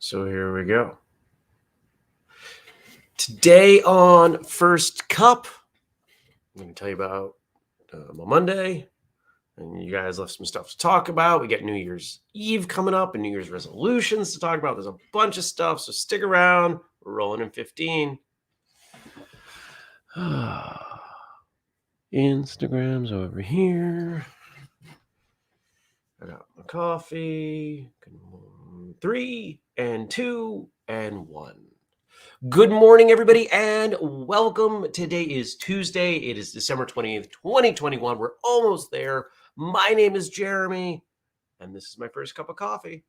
So here we go. Today on First Cup, I'm going to tell you about my Monday. And you guys left some stuff to talk about. We get New Year's Eve coming up and New Year's resolutions to talk about. There's a bunch of stuff, so stick around. We're rolling in 15. Instagram's over here. I got my coffee. 3 and 2 and 1. Good morning, everybody, and welcome. Today is Tuesday. It is December 20th, 2021. We're almost there. My name is Jeremy, and this is my first cup of coffee.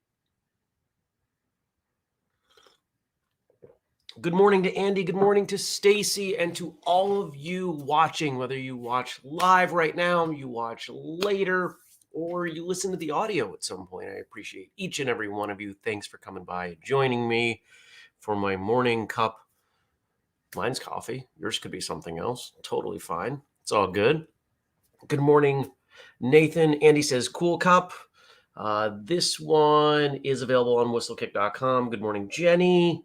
Good morning to Andy. Good morning to Stacy, and to all of you watching, whether you watch live right now, you watch later, or you listen to the audio at some point. I appreciate each and every one of you. Thanks for coming by and joining me for my morning cup. Mine's coffee. Yours could be something else. Totally fine. It's all good. Good morning, Nathan. Andy says, cool cup. This one is available on whistlekick.com. Good morning, Jenny.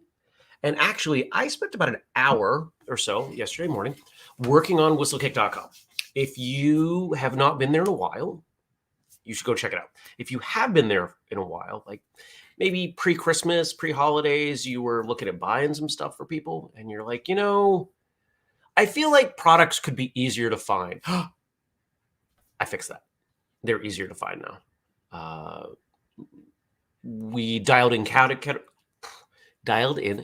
And actually, I spent about an hour or so yesterday morning working on whistlekick.com. If you have not been there in a while, you should go check it out. If you have been there in a while, like maybe pre-Christmas, pre-holidays, you were looking at buying some stuff for people and you're like, I feel like products could be easier to find. I fixed that. They're easier to find now. We dialed in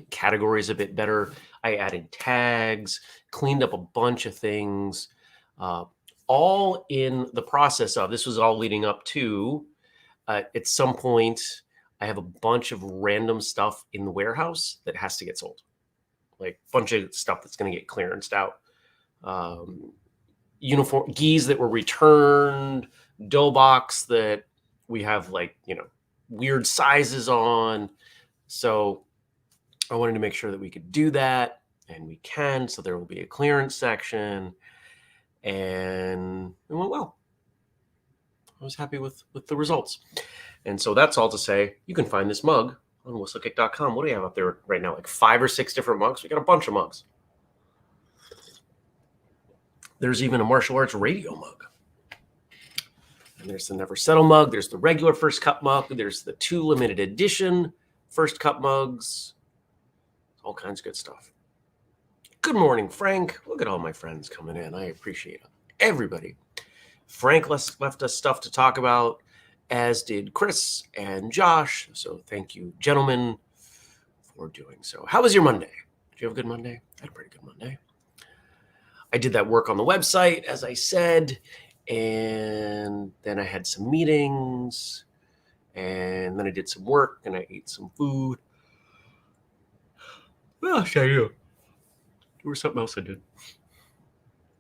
categories a bit better. I added tags, cleaned up a bunch of things, all in the process of, this was all leading up to, at some point, I have a bunch of random stuff in the warehouse that has to get sold. Like a bunch of stuff that's going to get clearanced out. Uniform geese that were returned, dough box that we have weird sizes on. So I wanted to make sure that we could do that, and we can. So there will be a clearance section, and it went well. I was happy with the results. And so that's all to say, you can find this mug on whistlekick.com. What do we have up there right now? Like 5 or 6 different mugs. We got a bunch of mugs. There's even a martial arts radio mug. And there's the Never Settle mug. There's the regular First Cup mug. There's the 2 limited edition First Cup mugs. All kinds of good stuff. Good morning, Frank. Look at all my friends coming in. I appreciate everybody. Frank left us stuff to talk about, as did Chris and Josh. So thank you, gentlemen, for doing so. How was your Monday? Did you have a good Monday? I had a pretty good Monday. I did that work on the website, as I said, and then I had some meetings, and then I did some work, and I ate some food. Well, I'll show you. There was something else I did.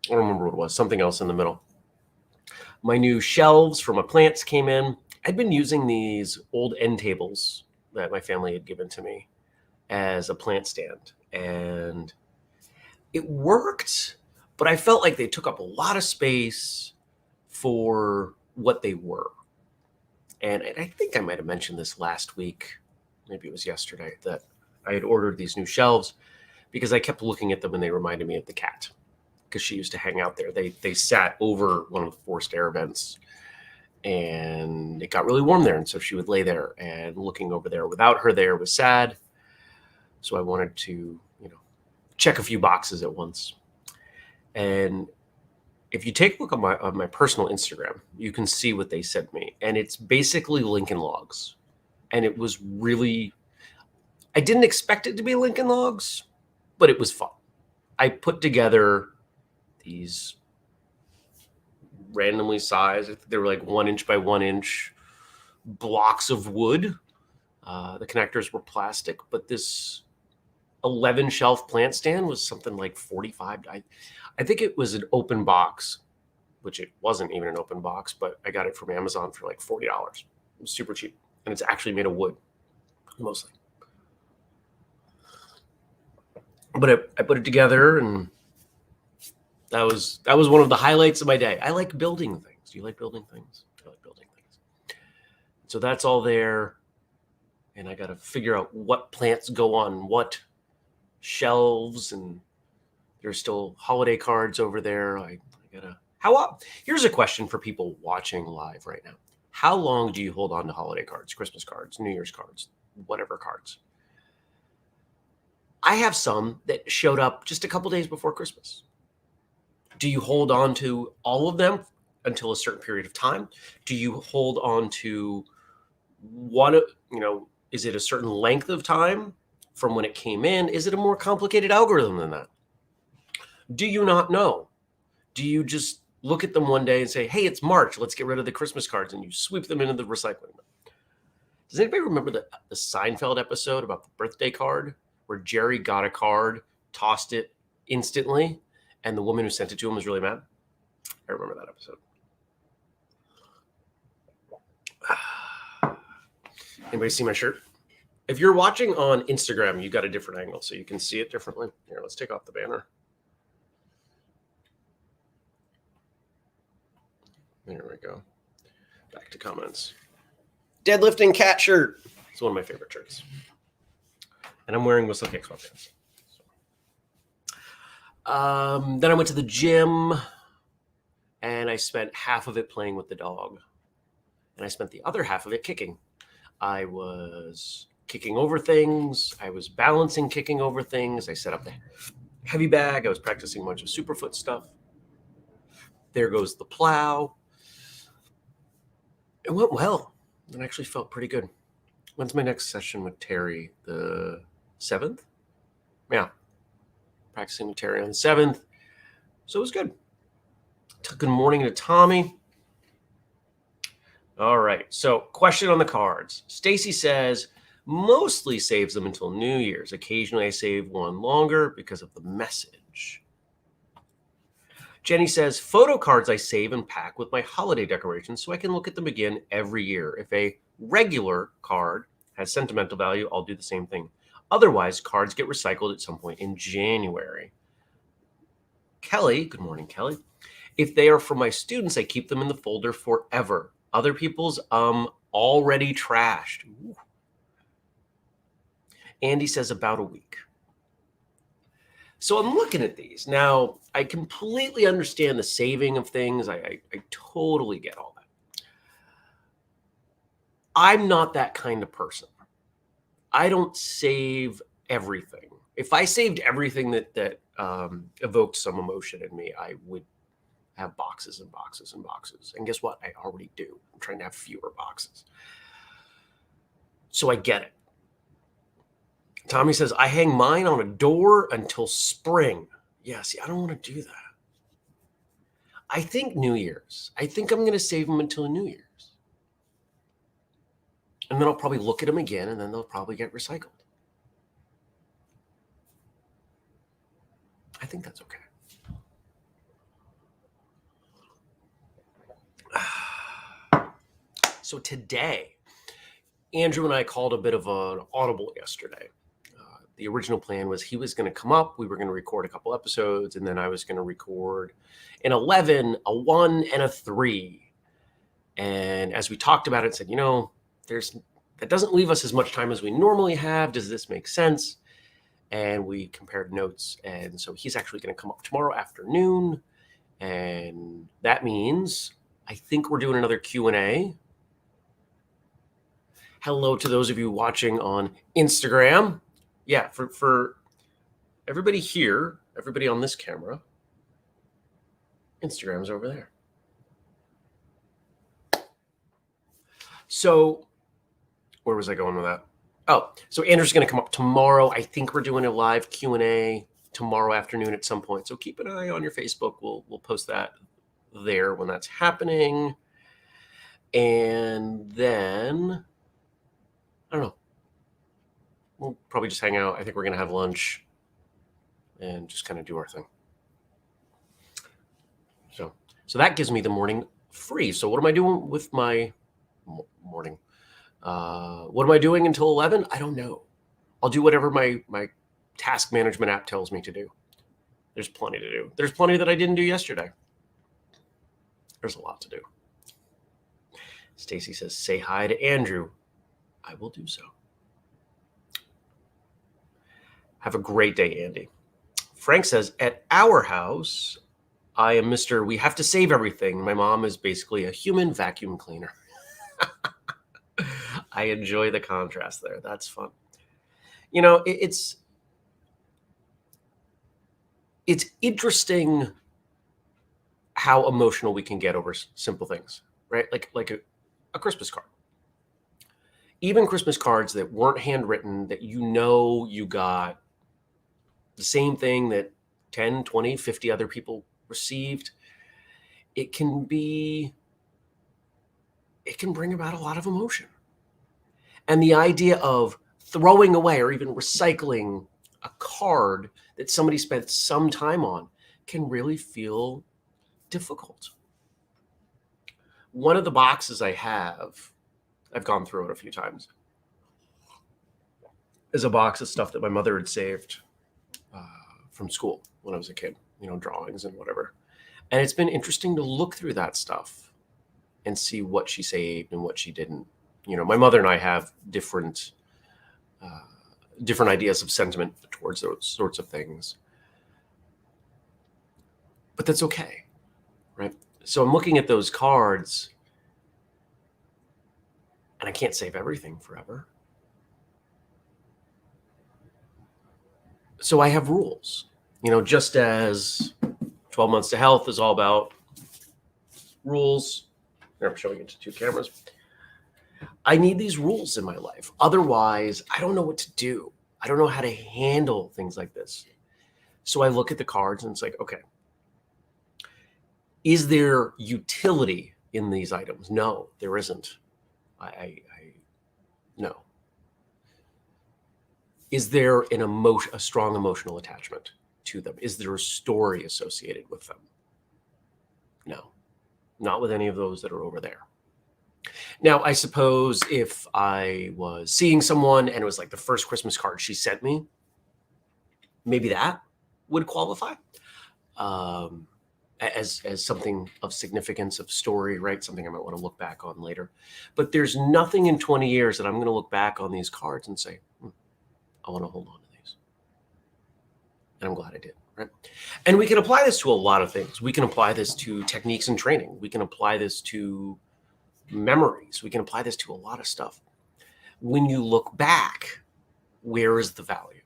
I don't remember what it was. Something else in the middle. My new shelves for my plants came in. I'd been using these old end tables that my family had given to me as a plant stand. And it worked, but I felt like they took up a lot of space for what they were. And I think I might have mentioned this last week, maybe it was yesterday, that I had ordered these new shelves because I kept looking at them and they reminded me of the cat, because she used to hang out there. They sat over one of the forced air vents, and it got really warm there. And so she would lay there, and looking over there without her there was sad. So I wanted to, check a few boxes at once. And if you take a look at my personal Instagram, you can see what they sent me. And it's basically Lincoln Logs. And it was really, I didn't expect it to be Lincoln Logs, but it was fun. I put together these randomly sized, they were like 1 inch by 1 inch blocks of wood. The connectors were plastic, but this 11 shelf plant stand was something like 45. I think it was an open box, which it wasn't even an open box, but I got it from Amazon for like $40. It was super cheap. And it's actually made of wood, mostly. But I put it together, and that was one of the highlights of my day. I like building things. Do you like building things? I like building things. So that's all there. and I got to figure out what plants go on what shelves, and there's still holiday cards over there. I gotta. Here's a question for people watching live right now. How long do you hold on to holiday cards, Christmas cards, New Year's cards, whatever cards? I have some that showed up just a couple days before Christmas. Do you hold on to all of them until a certain period of time? Do you hold on to one, is it a certain length of time from when it came in? Is it a more complicated algorithm than that? Do you not know? Do you just look at them one day and say, hey, it's March, let's get rid of the Christmas cards, and you sweep them into the recycling bin? Does anybody remember the Seinfeld episode about the birthday card where Jerry got a card, tossed it instantly, and the woman who sent it to him was really mad? I remember that episode. Anybody see my shirt? If you're watching on Instagram, you got a different angle, so you can see it differently. Here, let's take off the banner. There we go. Back to comments. Deadlifting cat shirt. It's one of my favorite shirts. And I'm wearing whistlekick sweatpants. Then I went to the gym, and I spent half of it playing with the dog. And I spent the other half of it kicking. I was kicking over things. I was balancing kicking over things. I set up the heavy bag. I was practicing a bunch of superfoot stuff. There goes the plow. It went well. It actually felt pretty good. When's my next session with Terry? The 7th? Yeah. Practicing with Terry on the 7th. So it was good. Good morning to Tommy. All right. So question on the cards. Stacy says, mostly saves them until New Year's. Occasionally I save one longer because of the message. Jenny says, photo cards I save and pack with my holiday decorations so I can look at them again every year. If a regular card has sentimental value, I'll do the same thing. Otherwise, cards get recycled at some point in January. Kelly, good morning, Kelly. If they are for my students, I keep them in the folder forever. Other people's already trashed. Ooh. Andy says about a week. So I'm looking at these. Now, I completely understand the saving of things. I totally get all that. I'm not that kind of person. I don't save everything. If I saved everything that evoked some emotion in me, I would have boxes and boxes and boxes. And guess what? I already do. I'm trying to have fewer boxes. So I get it. Tommy says, I hang mine on a door until spring. Yeah, see, I don't want to do that. I think New Year's. I think I'm going to save them until New Year's. And then I'll probably look at them again, and then they'll probably get recycled. I think that's okay. So today, Andrew and I called a bit of an audible yesterday. The original plan was he was going to come up, we were going to record a couple episodes, and then I was going to record an 11, a 1, and a 3. And as we talked about it, said, that doesn't leave us as much time as we normally have. Does this make sense? And we compared notes. And so he's actually going to come up tomorrow afternoon. And that means I think we're doing another Q&A. Hello to those of you watching on Instagram. Yeah, for everybody here, everybody on this camera, Instagram's over there. So where was I going with that? Oh, so Andrew's going to come up tomorrow. I think we're doing a live Q&A tomorrow afternoon at some point. So keep an eye on your Facebook. We'll post that there when that's happening. And then, I don't know. We'll probably just hang out. I think we're going to have lunch and just kind of do our thing. So that gives me the morning free. So what am I doing with my morning? What am I doing until 11? I don't know. I'll do whatever my task management app tells me to do. There's plenty to do. There's plenty that I didn't do yesterday. There's a lot to do. Stacy says, say hi to Andrew. I will do so. Have a great day, Andy. Frank says, at our house, I am Mr. We have to save everything. My mom is basically a human vacuum cleaner. I enjoy the contrast there. That's fun. You know, it's interesting how emotional we can get over simple things, right? Like a Christmas card. Even Christmas cards that weren't handwritten, that you got the same thing that 10, 20, 50 other people received, it can bring about a lot of emotion. And the idea of throwing away or even recycling a card that somebody spent some time on can really feel difficult. One of the boxes I've gone through it a few times, is a box of stuff that my mother had saved from school when I was a kid, drawings and whatever. And it's been interesting to look through that stuff and see what she saved and what she didn't. My mother and I have different ideas of sentiment towards those sorts of things. But that's okay, right? So I'm looking at those cards, and I can't save everything forever. So I have rules, just as 12 Months to Health is all about rules. I'm showing it to two cameras. I need these rules in my life. Otherwise, I don't know what to do. I don't know how to handle things like this. So I look at the cards and it's like, okay, is there utility in these items? No, there isn't. No. Is there a strong emotional attachment to them? Is there a story associated with them? No, not with any of those that are over there. Now, I suppose if I was seeing someone and it was like the first Christmas card she sent me, maybe that would qualify as something of significance, of story, right? Something I might want to look back on later. But there's nothing in 20 years that I'm going to look back on these cards and say, I want to hold on to these. And I'm glad I did, right? And we can apply this to a lot of things. We can apply this to techniques and training. We can apply this to memories. We can apply this to a lot of stuff. When you look back, where is the value?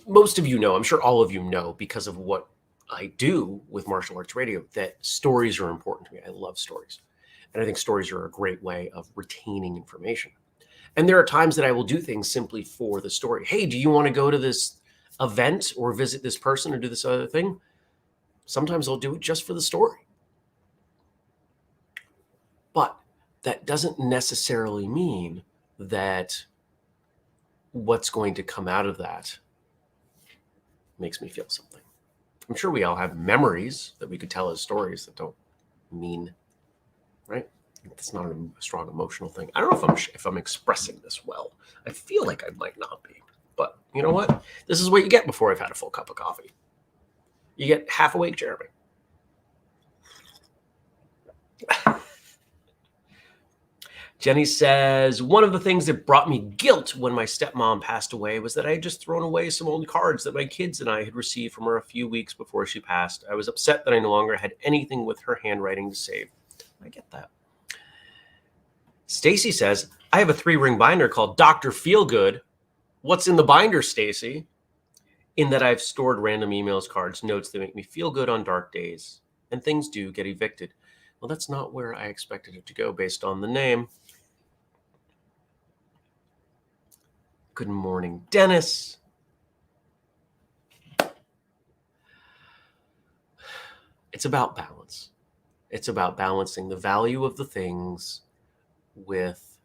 Most of you know, I'm sure all of you know, because of what I do with martial arts radio, that stories are important to me. I love stories. And I think stories are a great way of retaining information. And there are times that I will do things simply for the story. Hey, do you want to go to this event or visit this person or do this other thing? Sometimes I'll do it just for the story. But that doesn't necessarily mean that what's going to come out of that makes me feel something. I'm sure we all have memories that we could tell as stories that don't mean, right? It's not a strong emotional thing. I don't know if I'm expressing this well. I feel like I might not be. But you know what? This is what you get before I've had a full cup of coffee. You get half awake Jeremy. Jenny says, one of the things that brought me guilt when my stepmom passed away was that I had just thrown away some old cards that my kids and I had received from her a few weeks before she passed. I was upset that I no longer had anything with her handwriting to save. I get that. Stacy says, I have a 3-ring binder called Dr. Feelgood. What's in the binder, Stacy? In that I've stored random emails, cards, notes that make me feel good on dark days. And things do get evicted. Well, that's not where I expected it to go based on the name. Good morning, Dennis. It's about balance. It's about balancing the value of the things with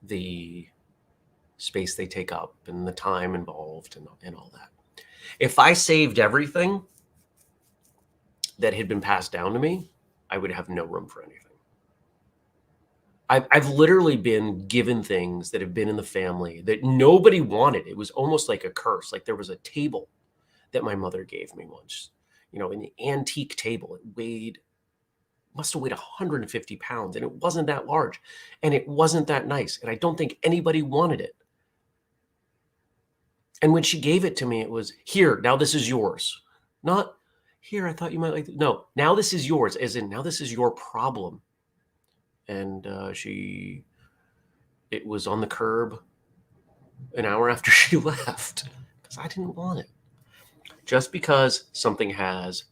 the space they take up and the time involved and all that. If I saved everything that had been passed down to me, I would have no room for anything. I've literally been given things that have been in the family that nobody wanted. It was almost like a curse. Like there was a table that my mother gave me once, an antique table. It must have weighed 150 pounds, and it wasn't that large, and it wasn't that nice. And I don't think anybody wanted it. And when she gave it to me, it was, here, now this is yours. Not, here, I thought you might like it. No, now this is yours, as in, now this is your problem. And it was on the curb an hour after she left because I didn't want it. Just because something has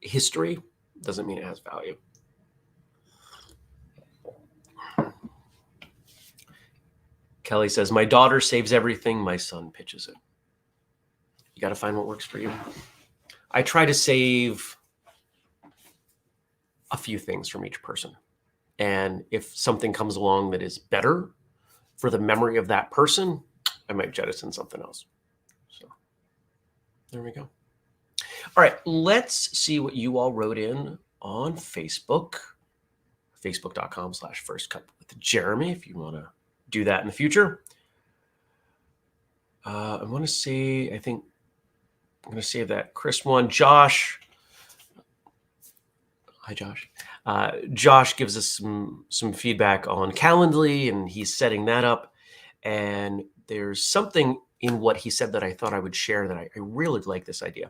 history doesn't mean it has value. Kelly says, my daughter saves everything, my son pitches it. You got to find what works for you. I try to save a few things from each person. And if something comes along that is better for the memory of that person, I might jettison something else. So there we go. All right, let's see what you all wrote in on Facebook, facebook.com/firstcupwithjeremy, if you want to do that in the future. I want to see, I think I'm going to save that Chris one. Josh. Hi, Josh. Josh gives us some feedback on Calendly, and he's setting that up. And there's something in what he said that I thought I would share that I really like this idea.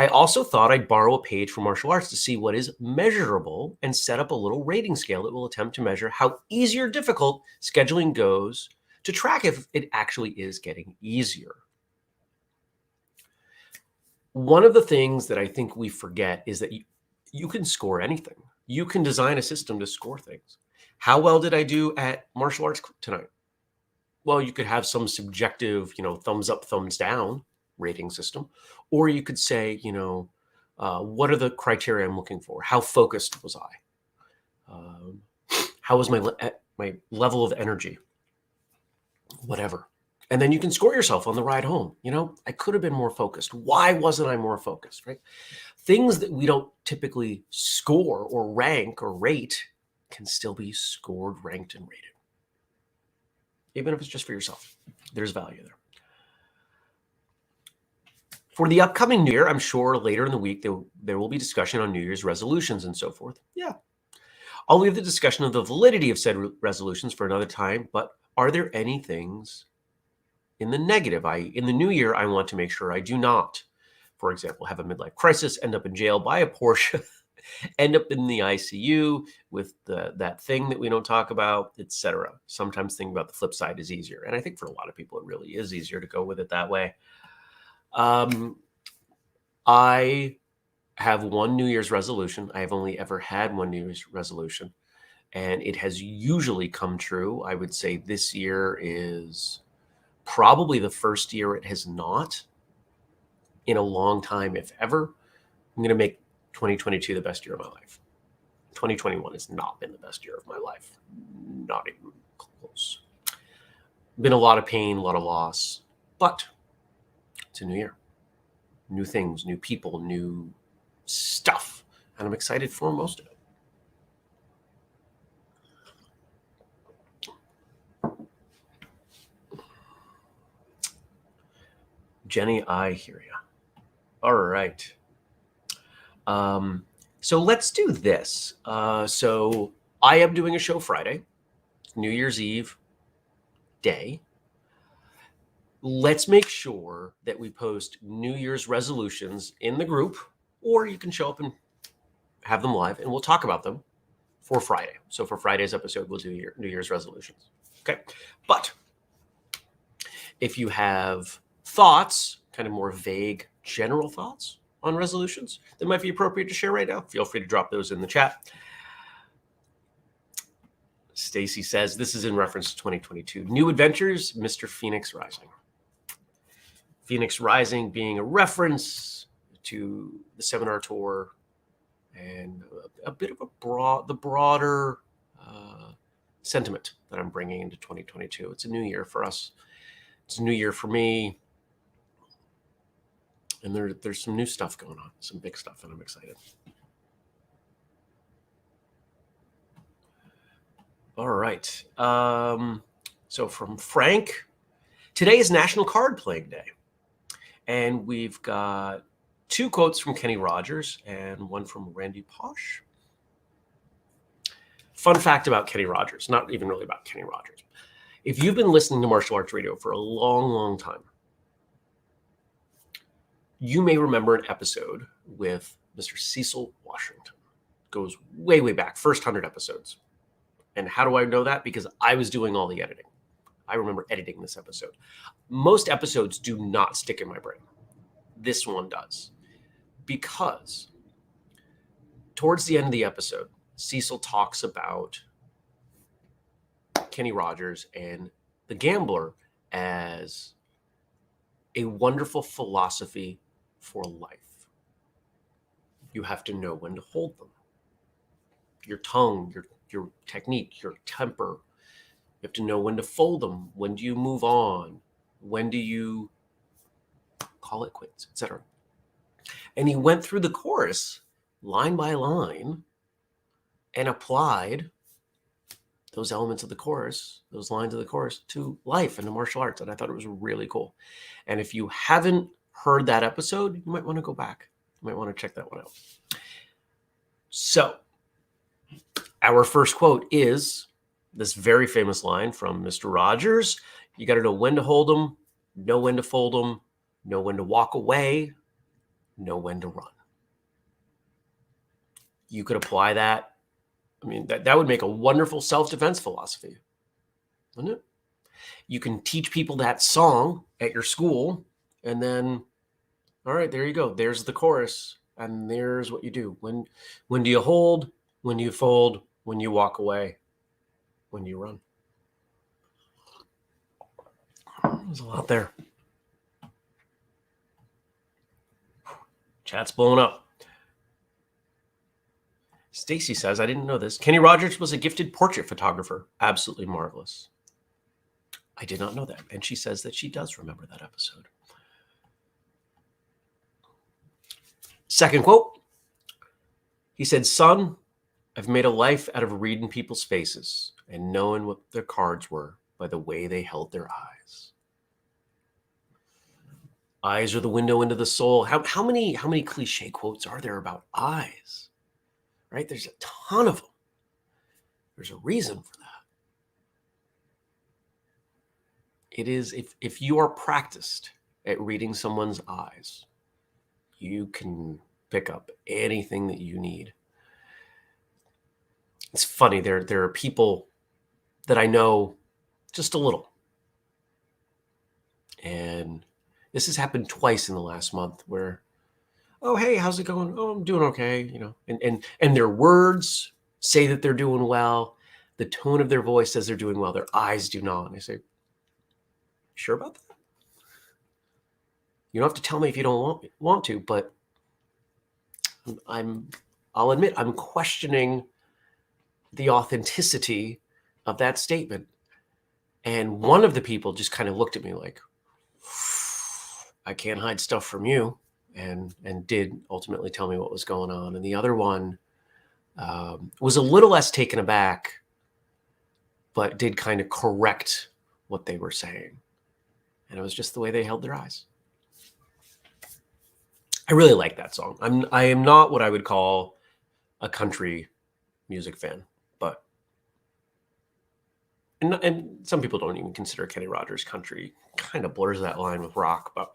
I also thought I'd borrow a page from martial arts to see what is measurable and set up a little rating scale that will attempt to measure how easy or difficult scheduling goes to track if it actually is getting easier. One of the things that I think we forget is that you can score anything. You can design a system to score things. How well did I do at martial arts tonight? Well, you could have some subjective, thumbs up, thumbs down rating system, or you could say, what are the criteria I'm looking for? How focused was I? How was my level of energy? Whatever. And then you can score yourself on the ride home. I could have been more focused. Why wasn't I more focused, right? Things that we don't typically score or rank or rate can still be scored, ranked, and rated. Even if it's just for yourself, there's value there. For the upcoming New Year, I'm sure later in the week, there will be discussion on New Year's resolutions and so forth. Yeah. I'll leave the discussion of the validity of said resolutions for another time, but are there any things in the negative? In the new year, I want to make sure I do not, for example, have a midlife crisis, end up in jail, buy a Porsche, end up in the ICU with that thing that we don't talk about, etc. Sometimes thinking about the flip side is easier. And I think for a lot of people, it really is easier to go with it that way. I have one New Year's resolution. I have only ever had one New Year's resolution, and it has usually come true. I would say this year is probably the first year it has not in a long time, if ever. I'm going to make 2022 the best year of my life. 2021 has not been the best year of my life. Not even close. Been a lot of pain, a lot of loss, but it's a new year. New things, new people, new stuff. And I'm excited for most of it. Jenny, I hear you. All right. So let's do this. So I am doing a show Friday, New Year's Eve day. Let's make sure that we post New Year's resolutions in the group, or you can show up and have them live, and we'll talk about them for Friday. So for Friday's episode, we'll do your New Year's resolutions. Okay. But if you have thoughts, kind of more vague, general thoughts on resolutions that might be appropriate to share right now, feel free to drop those in the chat. Stacy says, this is in reference to 2022. New adventures, Mr. Phoenix Rising. Phoenix Rising being a reference to the seminar tour and a bit of the broader sentiment that I'm bringing into 2022. It's a new year for us. It's a new year for me. And there's some new stuff going on, some big stuff, and I'm excited. All right. So from Frank, today is National Card Playing Day. And we've got 2 quotes from Kenny Rogers and one from Randy Pausch. Fun fact about Kenny Rogers, not even really about Kenny Rogers. If you've been listening to martial arts radio for a long, long time, you may remember an episode with Mr. Cecil Washington. Goes way, way back, first 100 episodes. And how do I know that? Because I was doing all the editing. I remember editing this episode. Most episodes do not stick in my brain. This one does. Because towards the end of the episode, Cecil talks about Kenny Rogers and the gambler as a wonderful philosophy for life. You have to know when to hold them. Your tongue, your technique, your temper. You have to know when to fold them. When do you move on? When do you call it quits, etc. And he went through the chorus line by line and applied those elements of the chorus, those lines of the chorus, to life and to martial arts. And I thought it was really cool. And if you haven't heard that episode, you might want to go back. You might want to check that one out. So our first quote is this very famous line from Mr. Rogers. You got to know when to hold them, know when to fold them, know when to walk away, know when to run. You could apply that. I mean, that would make a wonderful self-defense philosophy, wouldn't it? You can teach people that song at your school, and then, all right, there you go. There's the chorus, and there's what you do. When do you hold? When do you fold? When you walk away? When you run? There's a lot there. Chat's blowing up. Stacy says, I didn't know this. Kenny Rogers was a gifted portrait photographer. Absolutely marvelous. I did not know that. And she says that she does remember that episode. Second quote. He said, son, I've made a life out of reading people's faces and knowing what their cards were by the way they held their eyes. Eyes are the window into the soul. How many cliche quotes are there about eyes? Right? There's a ton of them. There's a reason for that. It is, if you are practiced at reading someone's eyes, you can pick up anything that you need. It's funny, there are people that I know just a little. And this has happened twice in the last month where, oh, hey, how's it going? Oh, I'm doing okay. You know, and their words say that they're doing well. The tone of their voice says they're doing well. Their eyes do not. And I say, sure about that? You don't have to tell me if you don't want to, but I'll admit I'm questioning the authenticity of that statement. And one of the people just kind of looked at me like, I can't hide stuff from you. And did ultimately tell me what was going on. And the other one was a little less taken aback, but did kind of correct what they were saying. And it was just the way they held their eyes. I really like that song. I am not what I would call a country music fan, but and some people don't even consider Kenny Rogers country. Kind of blurs that line with rock, but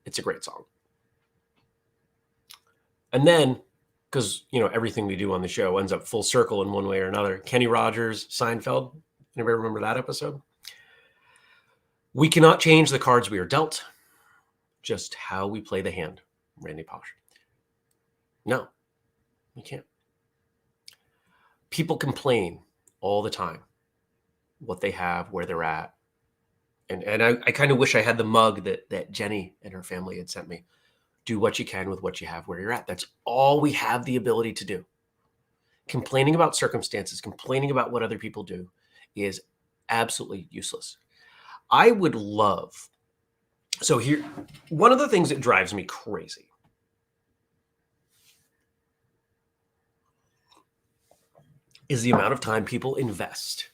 it's a great song. And then, because, you know, everything we do on the show ends up full circle in one way or another. Kenny Rogers, Seinfeld. Anybody remember that episode? We cannot change the cards we are dealt, just how we play the hand. Randy Pausch. No, we can't. People complain all the time what they have, where they're at. And I kind of wish I had the mug that Jenny and her family had sent me. Do what you can with what you have where you're at. That's all we have the ability to do. Complaining about circumstances, complaining about what other people do is absolutely useless. I would love, so here, one of the things that drives me crazy is the amount of time people invest,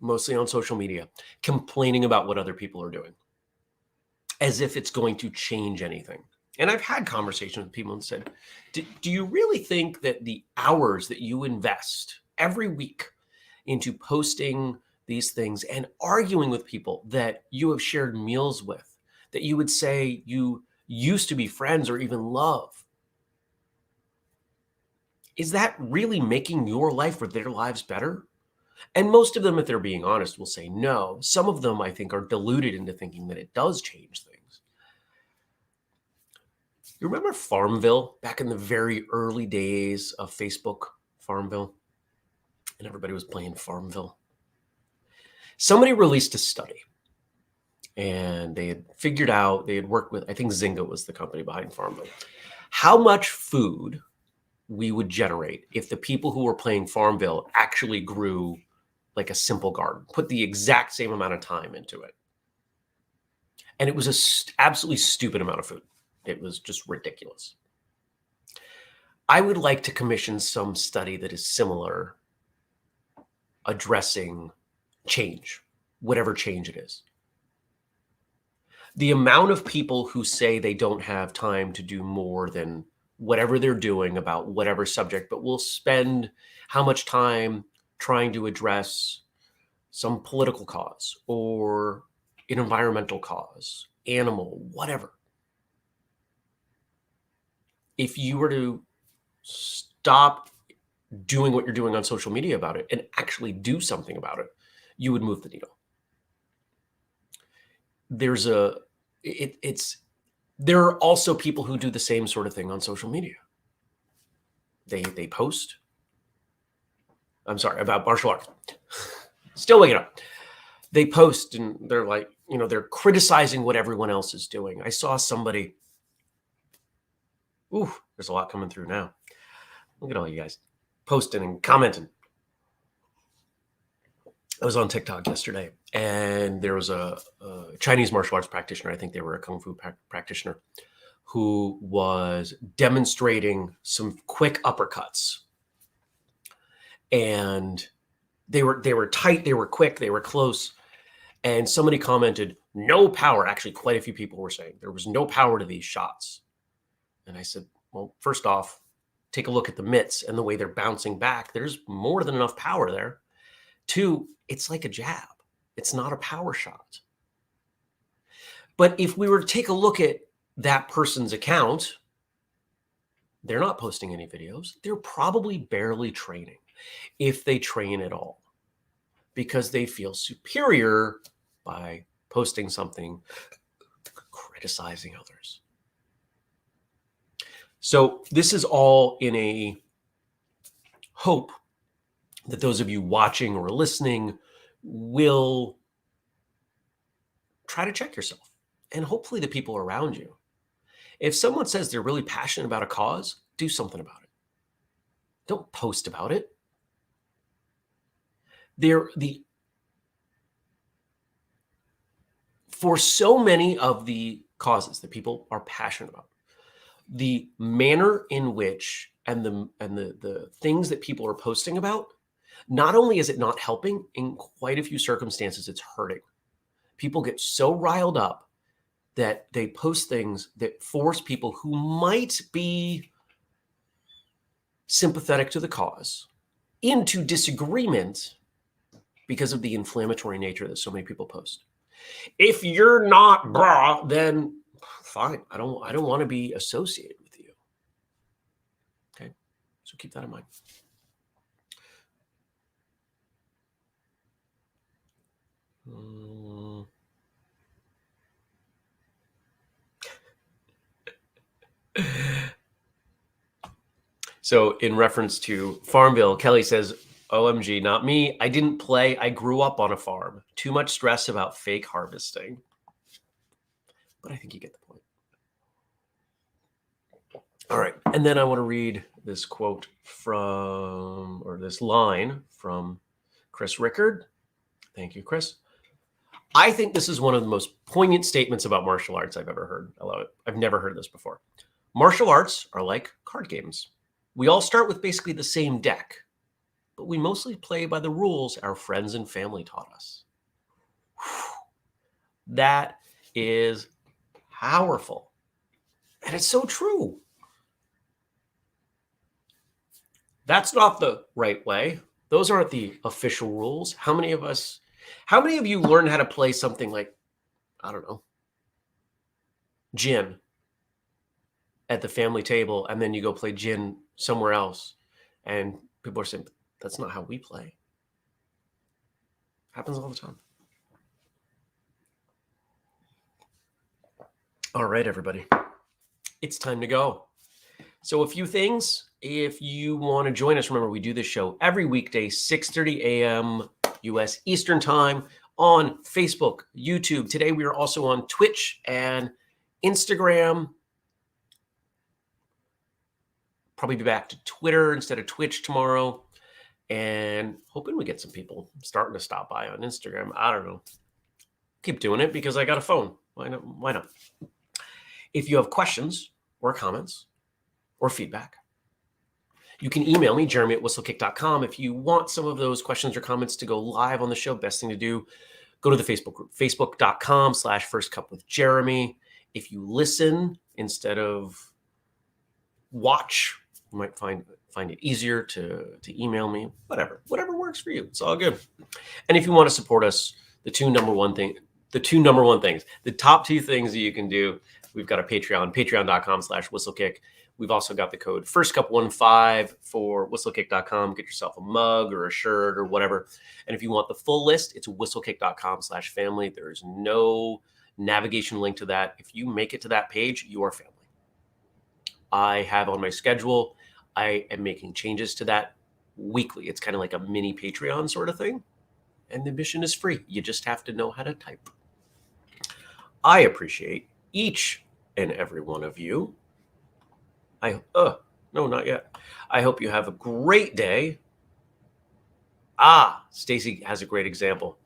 mostly on social media, complaining about what other people are doing, as if it's going to change anything. And I've had conversations with people and said, do you really think that the hours that you invest every week into posting these things and arguing with people that you have shared meals with, that you would say you used to be friends or even love. Is that really making your life or their lives better? And most of them, if they're being honest, will say no. Some of them, I think, are deluded into thinking that it does change things. You remember Farmville back in the very early days of Facebook, Farmville? And everybody was playing Farmville. Somebody released a study and they had figured out, they had worked with, I think Zynga was the company behind Farmville, how much food we would generate if the people who were playing Farmville actually grew like a simple garden, put the exact same amount of time into it. And it was an absolutely stupid amount of food. It was just ridiculous. I would like to commission some study that is similar, addressing change, whatever change it is. The amount of people who say they don't have time to do more than whatever they're doing about whatever subject, but will spend how much time trying to address some political cause or an environmental cause, animal, whatever. If you were to stop doing what you're doing on social media about it and actually do something about it, you would move the needle. There are also people who do the same sort of thing on social media. They post. I'm sorry, about martial arts. Still waking up. They post and they're like, they're criticizing what everyone else is doing. I saw somebody. Ooh, there's a lot coming through now. Look at all you guys posting and commenting. I was on TikTok yesterday, and there was a Chinese martial arts practitioner. I think they were a kung fu practitioner who was demonstrating some quick uppercuts. And they were tight, they were quick, they were close. And somebody commented, no power. Actually, quite a few people were saying there was no power to these shots. And I said, well, first off, take a look at the mitts and the way they're bouncing back. There's more than enough power there. Two, it's like a jab. It's not a power shot. But if we were to take a look at that person's account, they're not posting any videos. They're probably barely training, if they train at all, because they feel superior by posting something, criticizing others. So this is all in a hope that those of you watching or listening will try to check yourself, and hopefully the people around you. If someone says they're really passionate about a cause, do something about it. Don't post about it. For so many of the causes that people are passionate about, the manner in which and the things that people are posting about, not only is it not helping, in quite a few circumstances, it's hurting. People get so riled up that they post things that force people who might be sympathetic to the cause into disagreement because of the inflammatory nature that so many people post. If you're not blah, then fine. I don't want to be associated with you. Okay, so keep that in mind. So in reference to Farmville, Kelly says, OMG, not me. I didn't play. I grew up on a farm. Too much stress about fake harvesting. But I think you get the point. All right. And then I want to read this quote or this line from Chris Rickard. Thank you, Chris. I think this is one of the most poignant statements about martial arts I've ever heard. I love it. I've never heard this before. Martial arts are like card games. We all start with basically the same deck, but we mostly play by the rules our friends and family taught us. That is powerful. And it's so true. That's not the right way. Those aren't the official rules. How many of us, How many of you learned how to play something like, I don't know, gin at the family table, and then you go play gin somewhere else, and people are saying, that's not how we play. Happens all the time. All right, everybody. It's time to go. So a few things. If you want to join us, remember we do this show every weekday, 6:30 a.m. U.S. Eastern Time on Facebook, YouTube. Today we are also on Twitch and Instagram. Probably be back to Twitter instead of Twitch tomorrow. And hoping we get some people starting to stop by on Instagram. I don't know. Keep doing it because I got a phone. Why not? Why not? If you have questions or comments or feedback, you can email me, jeremy@whistlekick.com. If you want some of those questions or comments to go live on the show, best thing to do, go to the Facebook group, facebook.com/firstcupwithjeremy. If you listen instead of watch, you might find it easier to email me. Whatever works for you. It's all good. And if you want to support us, the top two things that you can do, we've got a patreon.com/whistlekick. We've also got the code FirstCup15 for whistlekick.com. Get yourself a mug or a shirt or whatever. And if you want the full list, it's whistlekick.com/family. There is no navigation link to that. If you make it to that page, you are family. I have on my schedule, I am making changes to that weekly. It's kind of like a mini Patreon sort of thing. And the mission is free. You just have to know how to type. I appreciate each and every one of you. No, not yet. I hope you have a great day. Stacy has a great example.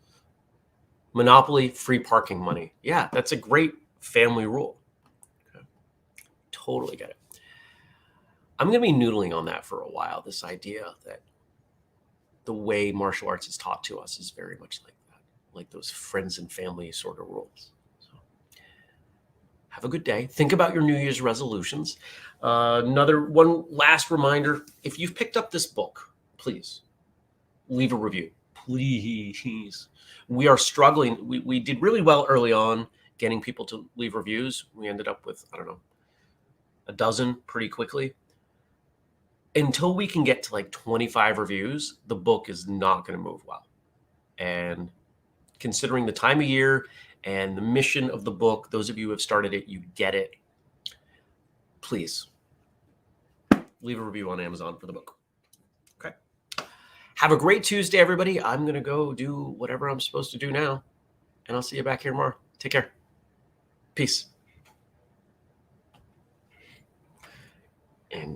Monopoly, free parking money. Yeah, that's a great family rule. Okay. Totally get it. I'm going to be noodling on that for a while, this idea that the way martial arts is taught to us is very much like that, like those friends and family sort of rules. So have a good day. Think about your New Year's resolutions. One last reminder, if you've picked up this book, please leave a review. Please. We are struggling. We did really well early on getting people to leave reviews. We ended up with, I don't know, a dozen pretty quickly. Until we can get to like 25 reviews, the book is not going to move well. And considering the time of year and the mission of the book, those of you who have started it, you get it. Please leave a review on Amazon for the book. Okay. Have a great Tuesday, everybody. I'm going to go do whatever I'm supposed to do now. And I'll see you back here tomorrow. Take care. Peace.